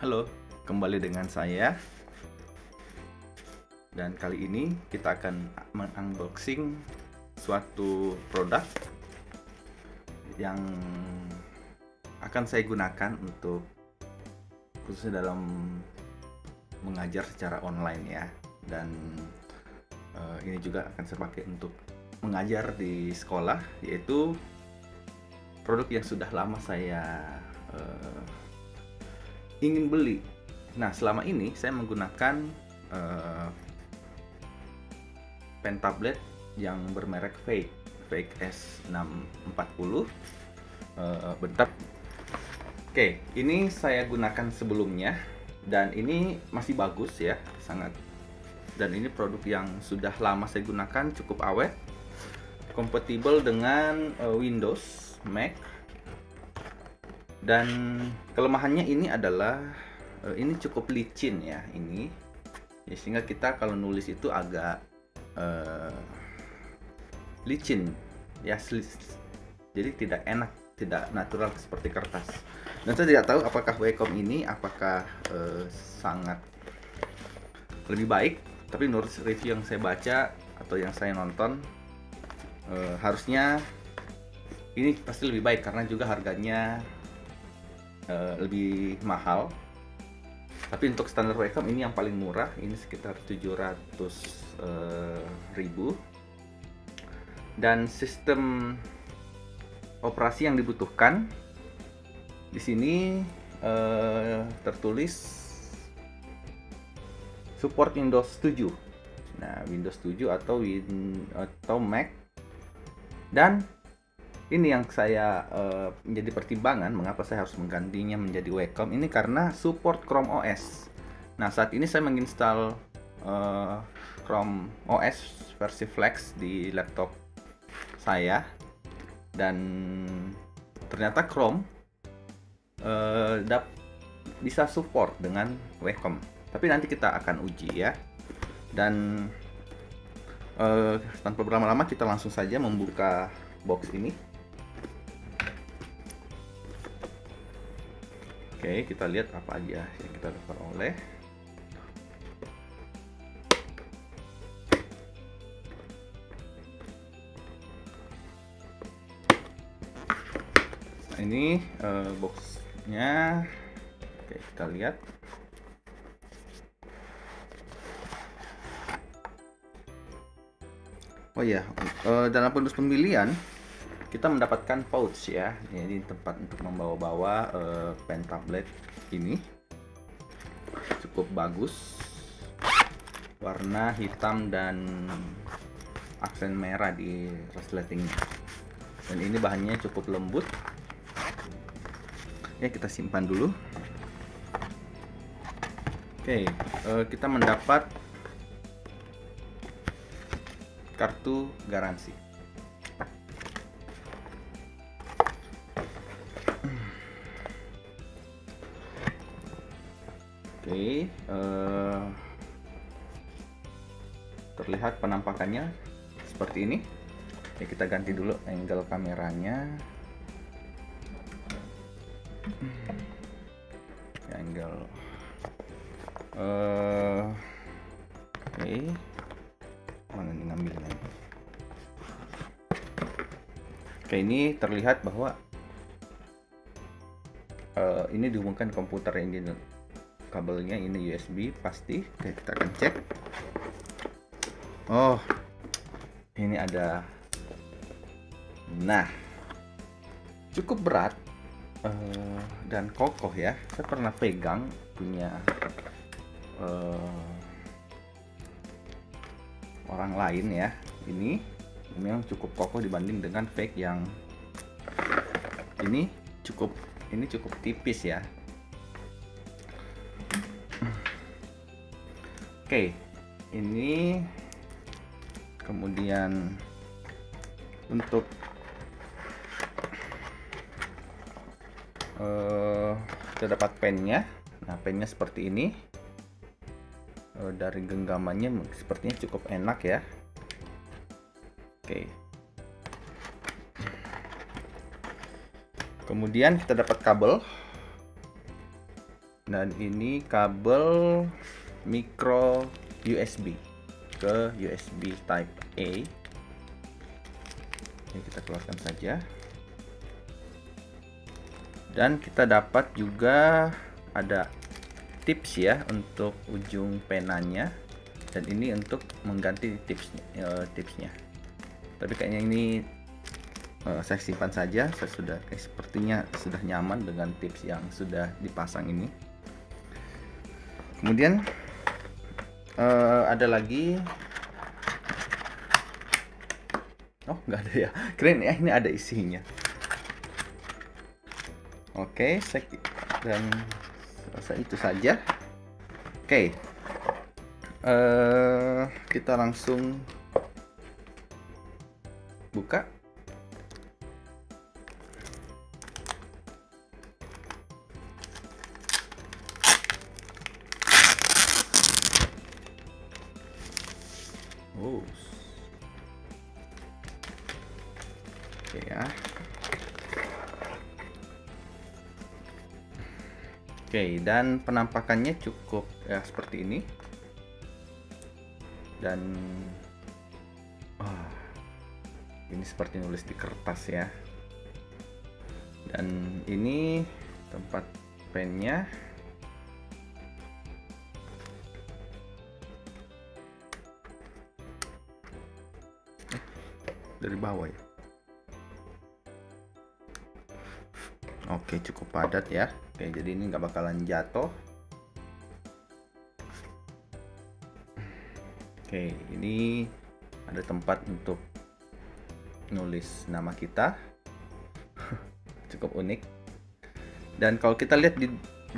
Halo, kembali dengan saya. Dan kali ini kita akan mengunboxing suatu produk yang akan saya gunakan untuk khususnya dalam mengajar secara online ya. Dan ini juga akan saya pakai untuk mengajar di sekolah, yaitu produk yang sudah lama saya ingin beli. Nah, selama ini saya menggunakan pen tablet yang bermerek Fake S640. Bentar. Oke, ini saya gunakan sebelumnya dan ini masih bagus ya, sangat. Dan ini produk yang sudah lama saya gunakan, cukup awet, kompatibel dengan Windows, Mac. Dan kelemahannya ini adalah ini cukup licin ya, ini ya, sehingga kita kalau nulis itu agak licin ya, jadi tidak enak, tidak natural seperti kertas. Dan saya tidak tahu apakah Wacom ini apakah sangat lebih baik, tapi menurut review yang saya baca atau yang saya nonton, harusnya ini pasti lebih baik karena juga harganya lebih mahal. Tapi untuk standar Wacom ini yang paling murah, ini sekitar 700.000. Dan sistem operasi yang dibutuhkan di sini tertulis support Windows 7. Nah, Windows 7 atau Mac. Dan ini yang saya menjadi pertimbangan mengapa saya harus menggantinya menjadi Wacom ini, karena support Chrome OS. Nah, saat ini saya menginstal Chrome OS versi Flex di laptop saya, dan ternyata Chrome bisa support dengan Wacom. Tapi nanti kita akan uji ya. Dan tanpa berlama-lama kita langsung saja membuka box ini. Oke, kita lihat apa aja yang kita dapat oleh. Nah, ini boxnya. Oke, kita lihat. Oh ya, dalam proses pembelian kita mendapatkan pouch ya, ini tempat untuk membawa-bawa pen tablet ini. Cukup bagus, warna hitam dan aksen merah di resletingnya. Dan ini bahannya cukup lembut. Ya, kita simpan dulu. Oke, kita mendapat kartu garansi. Oke, terlihat penampakannya seperti ini. Oke, kita ganti dulu angle kameranya. Angle. Oke, mana nih ngambilnya? Oke, ini terlihat bahwa ini dihubungkan komputer ini. Kabelnya ini USB pasti. Oke, kita akan cek. Oh, ini ada. Nah, cukup berat dan kokoh ya. Saya pernah pegang punya orang lain ya. Ini memang cukup kokoh dibanding dengan fake yang ini cukup tipis ya. Oke, ini kemudian untuk kita dapat pennya. Nah, pennya seperti ini. Dari genggamannya sepertinya cukup enak ya. Oke. Kemudian kita dapat kabel Dan ini kabel micro USB ke USB Type A. Ini kita keluarkan saja. Dan kita dapat juga ada tips ya untuk ujung penanya, dan ini untuk mengganti tipsnya. Tapi kayaknya ini saya simpan saja. Saya sudah sepertinya sudah nyaman dengan tips yang sudah dipasang ini. Kemudian ada lagi, oh nggak ada ya, keren ya, ini ada isinya. Oke, dan rasa itu saja. Oke, kita langsung buka. Oke ya. Oke, dan penampakannya cukup ya seperti ini. Dan ini seperti nulis di kertas ya. Dan ini tempat pennya. Dari bawah ya. Oke, cukup padat ya. Oke, jadi ini nggak bakalan jatuh. Oke, ini ada tempat untuk nulis nama kita. Cukup unik. Dan kalau kita lihat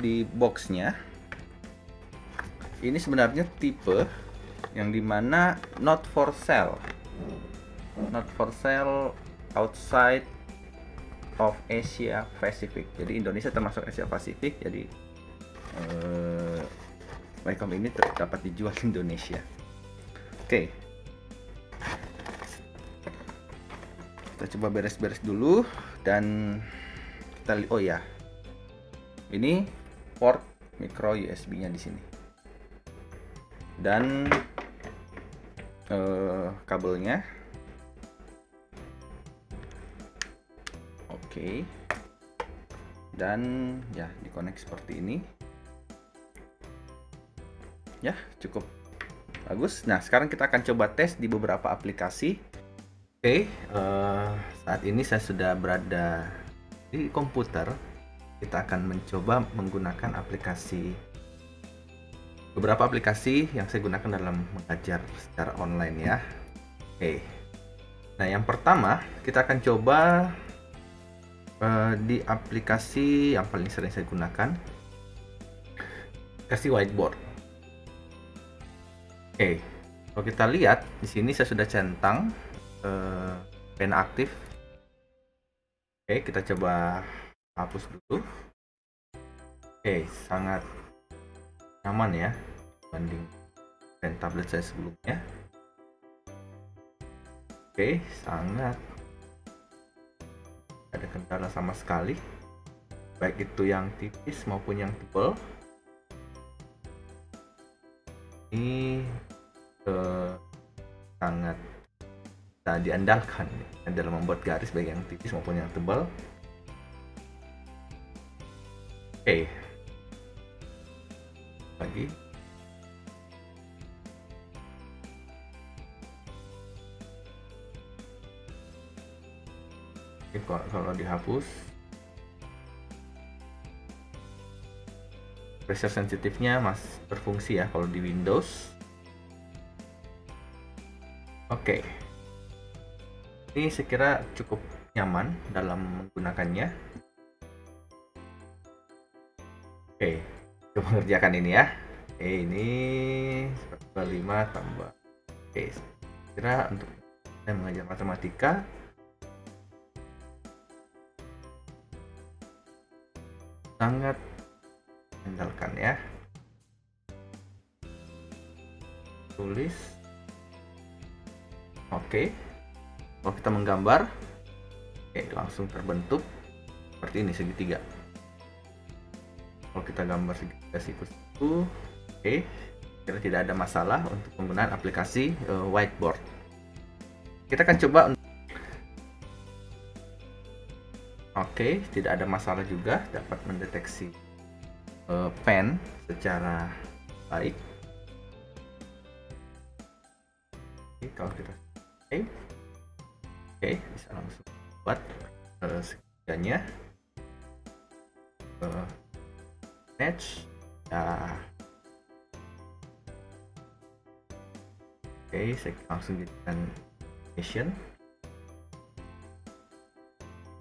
di boxnya, ini sebenarnya tipe yang dimana not for sale outside of Asia Pacific. Jadi Indonesia termasuk Asia Pasifik. Jadi Wacom ini dapat dijual di Indonesia. Oke, kita coba beres-beres dulu. Dan kita lihat, oh ya, ini port micro USB-nya di sini. Dan kabelnya. Oke. Dan ya, dikonek seperti ini. Ya, cukup bagus. Nah, sekarang kita akan coba tes di beberapa aplikasi. Oke, saat ini saya sudah berada di komputer. Kita akan mencoba menggunakan beberapa aplikasi yang saya gunakan dalam mengajar secara online ya. Oke. Nah, yang pertama kita akan coba di aplikasi yang paling sering saya gunakan, aplikasi whiteboard. Oke, kalau kita lihat di sini saya sudah centang pena aktif. Oke, kita coba hapus dulu. Oke, sangat nyaman ya dibanding pen tablet saya sebelumnya. Oke, sangat ada kendala sama sekali, baik itu yang tipis maupun yang tebal. Ini sangat bisa diandalkan ya, dalam membuat garis baik yang tipis maupun yang tebal. Oke, lagi. Kalau dihapus, pressure sensitifnya masih berfungsi ya kalau di Windows. Oke, ini saya kira cukup nyaman dalam menggunakannya. Oke, coba mengerjakan ini ya. Oke, ini 5 tambah. Oke, saya kira untuk saya mengajar matematika sangat mengandalkan ya. Tulis. Oke. Kalau kita menggambar, oke, langsung terbentuk seperti ini segitiga. Kalau kita gambar segitiga siku-siku, oke, kira tidak ada masalah untuk penggunaan aplikasi whiteboard. Kita akan coba. Oke, tidak ada masalah juga, dapat mendeteksi pen secara baik. Oke, kalau kita oke, bisa langsung buat segitiganya match ya. Oke, saya langsung jadikan animation.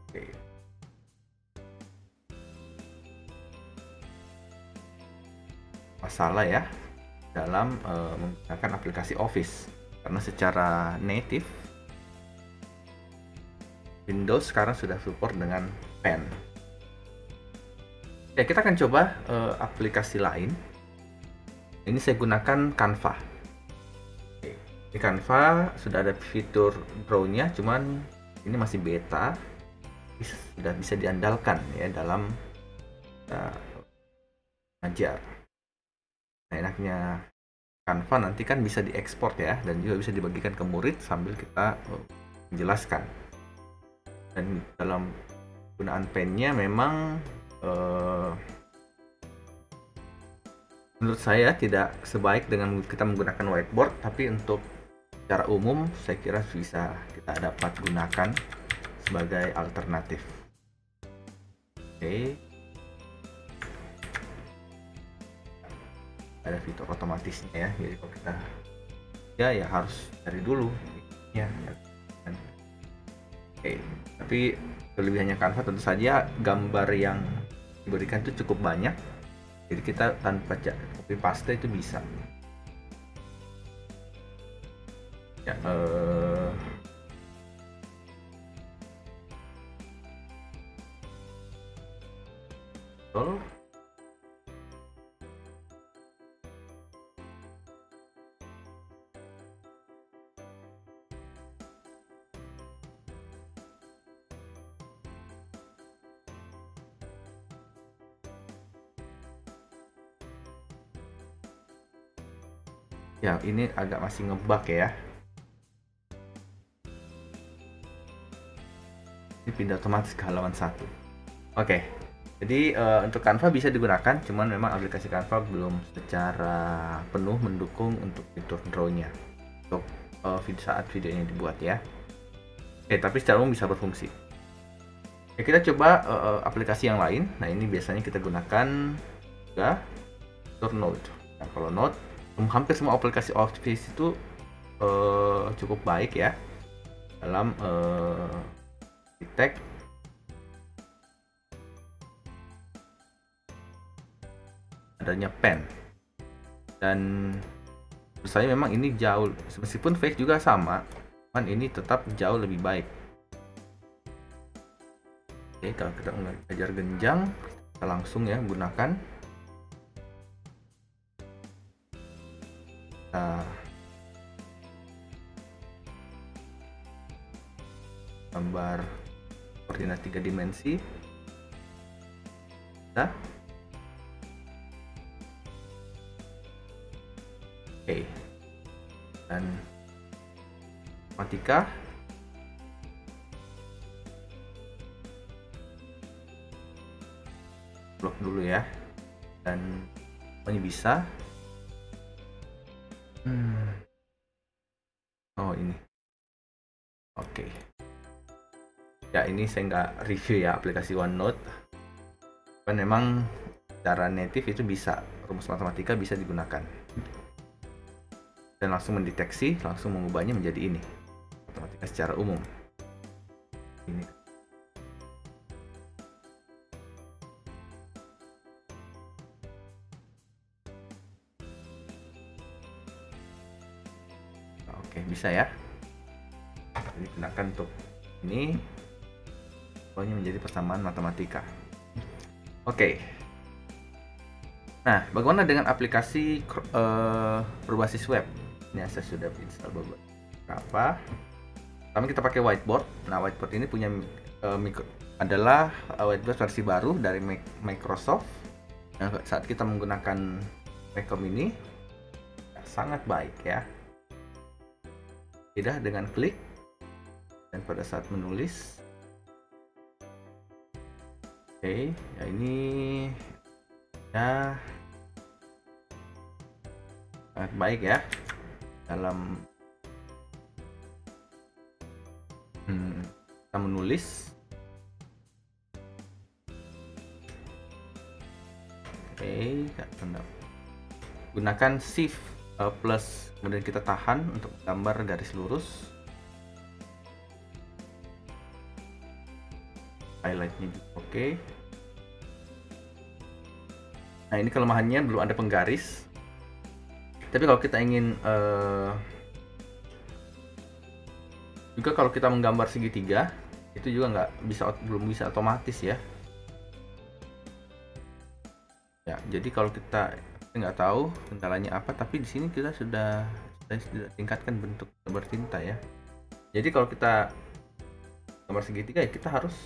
Oke, masalah ya dalam menggunakan aplikasi Office, karena secara native Windows sekarang sudah support dengan pen. Ya, kita akan coba aplikasi lain. Ini saya gunakan Canva. Oke, di Canva sudah ada fitur draw-nya, cuman ini masih beta, sudah bisa diandalkan ya dalam mengajar. Nah, enaknya Canva nanti kan bisa diekspor ya, dan juga bisa dibagikan ke murid sambil kita menjelaskan. Dan dalam penggunaan pennya memang menurut saya tidak sebaik dengan kita menggunakan whiteboard, tapi untuk secara umum saya kira bisa kita dapat gunakan sebagai alternatif. Oke, ada fitur otomatisnya ya, jadi kalau kita ya harus dari dulu ya. Oke, tapi kelebihannya Canva tentu saja gambar yang diberikan itu cukup banyak, jadi kita tanpa copy paste itu bisa ya. Ya, ini agak masih ngebug ya. Ini pindah otomatis ke halaman 1. Oke, jadi untuk Canva bisa digunakan, cuman memang aplikasi Canva belum secara penuh mendukung untuk fitur draw-nya untuk saat videonya dibuat ya. Oke, tapi secara umum bisa berfungsi. Oke, kita coba aplikasi yang lain. Nah, ini biasanya kita gunakan juga fitur Note. Nah, kalau Note, hampir semua aplikasi Office itu cukup baik ya dalam detect adanya pen, dan menurut saya memang ini jauh, meskipun Fake juga sama, cuman ini tetap jauh lebih baik. Oke, kalau kita belajar genjang, kita langsung ya gunakan gambar koordinat 3 dimensi. Nah, oke, dan matematika blok dulu ya, dan pokoknya bisa. Oh, ini oke. Ya, ini saya nggak review ya aplikasi OneNote, kan memang secara native itu bisa, rumus matematika bisa digunakan dan langsung mendeteksi, langsung mengubahnya menjadi ini matematika secara umum. Ini oke, bisa ya, jadi gunakan untuk ini pokoknya menjadi persamaan matematika. Oke. Nah, bagaimana dengan aplikasi berbasis web? Ini saya sudah install beberapa. Pertama kita pakai whiteboard. Nah, whiteboard ini punya adalah whiteboard versi baru dari Microsoft, Nah, saat kita menggunakan Wacom ini sangat baik ya. Beda dengan klik dan pada saat menulis. Oke, ya ini ya sangat baik ya dalam kita menulis. Oke, gunakan shift plus kemudian kita tahan untuk gambar garis lurus. Highlightnya juga oke. Nah, ini kelemahannya belum ada penggaris. Tapi kalau kita ingin juga kalau kita menggambar segitiga itu juga belum bisa otomatis ya. Ya, jadi kalau kita nggak tahu kendalanya apa, tapi di sini kita sudah tingkatkan bentuk bertinta ya. Jadi kalau kita gambar segitiga ya kita harus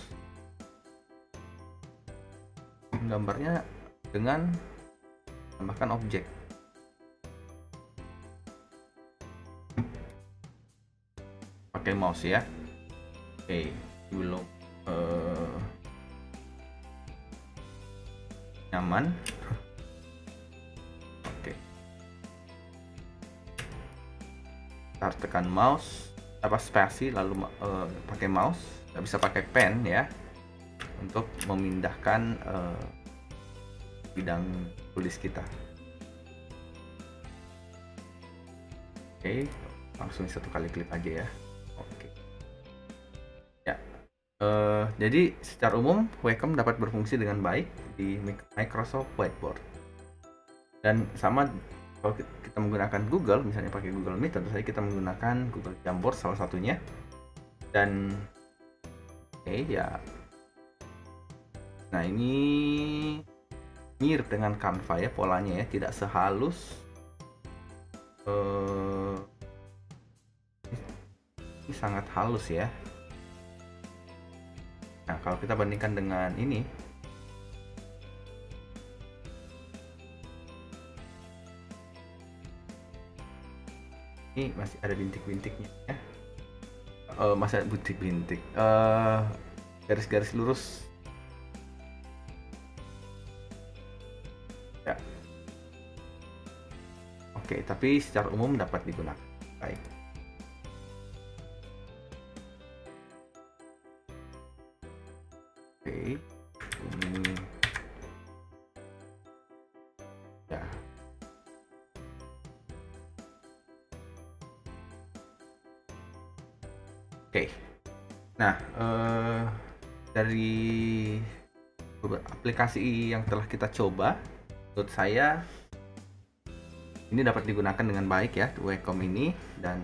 menggambarnya dengan tambahkan objek. Pakai mouse ya. Oke, belum nyaman. Oke. Kita tekan mouse spasi lalu pakai mouse, nggak bisa pakai pen ya untuk memindahkan bidang tulis kita. Oke, langsung satu kali klik aja ya. Oke. Ya. Jadi secara umum Wacom dapat berfungsi dengan baik di Microsoft Whiteboard. Dan sama kalau kita menggunakan Google, misalnya pakai Google Meet, tentu saja kita menggunakan Google Jamboard salah satunya. Dan ya. Nah, ini mirip dengan Canva ya polanya ya, tidak sehalus ini sangat halus ya. Nah, kalau kita bandingkan dengan ini masih ada bintik-bintiknya ya. Masih ada bintik-bintik, garis-garis lurus ya. Oke, tapi secara umum dapat digunakan baik. Oke, ini ya. Oke, nah dari beberapa aplikasi yang telah kita coba, menurut saya ini dapat digunakan dengan baik ya Wacom ini. Dan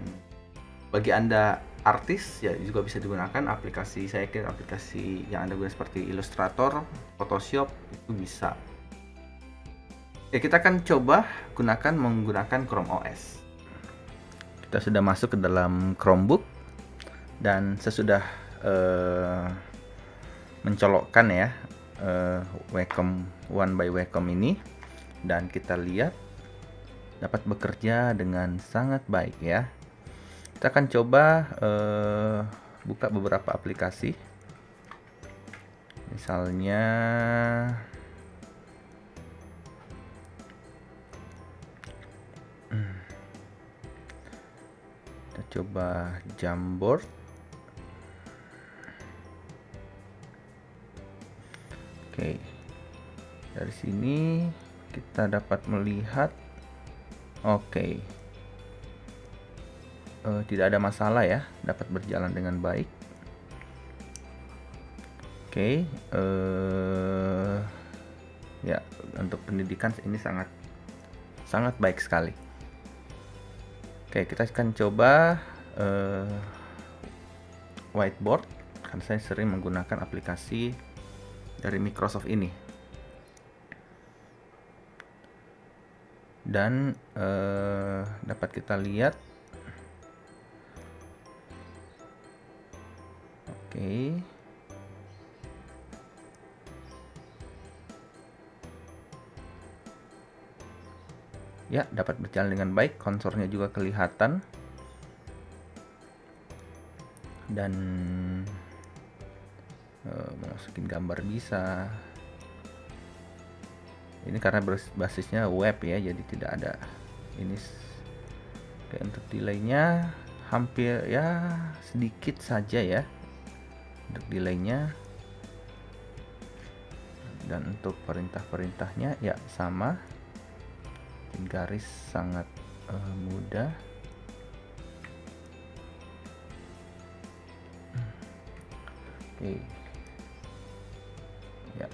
bagi Anda artis ya juga bisa digunakan aplikasi, saya kira aplikasi yang Anda gunakan seperti Illustrator, Photoshop itu bisa. Oke, kita akan coba menggunakan Chrome OS. Kita sudah masuk ke dalam Chromebook dan sesudah mencolokkan ya Wacom One by Wacom ini, dan kita lihat dapat bekerja dengan sangat baik ya. Kita akan coba buka beberapa aplikasi. Misalnya kita coba Jamboard. Oke. Dari sini kita dapat melihat tidak ada masalah ya, dapat berjalan dengan baik. Oke, ya untuk pendidikan ini sangat baik sekali. Oke, kita akan coba Whiteboard karena saya sering menggunakan aplikasi dari Microsoft ini. Dan dapat kita lihat Ya, dapat berjalan dengan baik, konsornya juga kelihatan. Dan masukin gambar bisa. Ini karena basisnya web ya, jadi tidak ada ini. Oke, untuk delaynya hampir ya sedikit saja ya untuk delaynya. Dan untuk perintah-perintahnya ya sama, garis sangat mudah. Oke. Ya.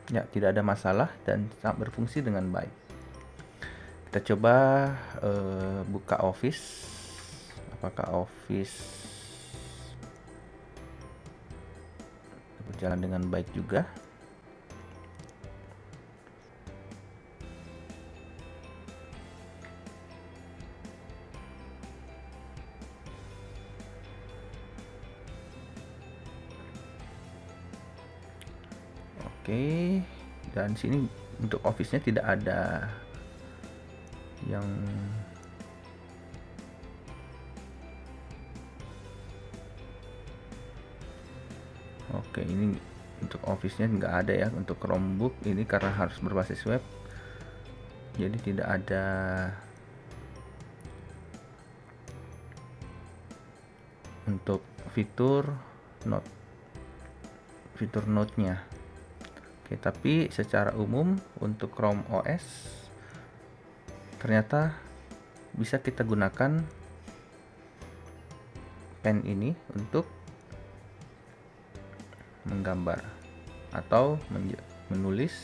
Ya, tidak ada masalah dan sangat berfungsi dengan baik. Kita coba buka Office. Apakah Office berjalan dengan baik juga? Oke, dan sini untuk Office-nya tidak ada yang oke, ini untuk Office-nya nggak ada ya. Untuk Chromebook ini karena harus berbasis web, jadi tidak ada untuk fitur note-nya. Oke, tapi secara umum untuk Chrome OS ternyata bisa kita gunakan pen ini untuk menggambar atau menulis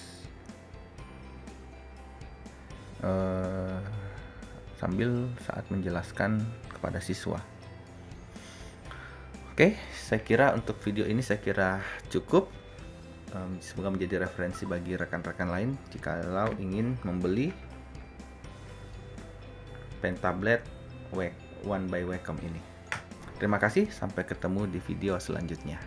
sambil saat menjelaskan kepada siswa. Oke, saya kira untuk video ini cukup. Semoga menjadi referensi bagi rekan-rekan lain jikalau ingin membeli pen tablet One by Wacom ini. Terima kasih, sampai ketemu di video selanjutnya.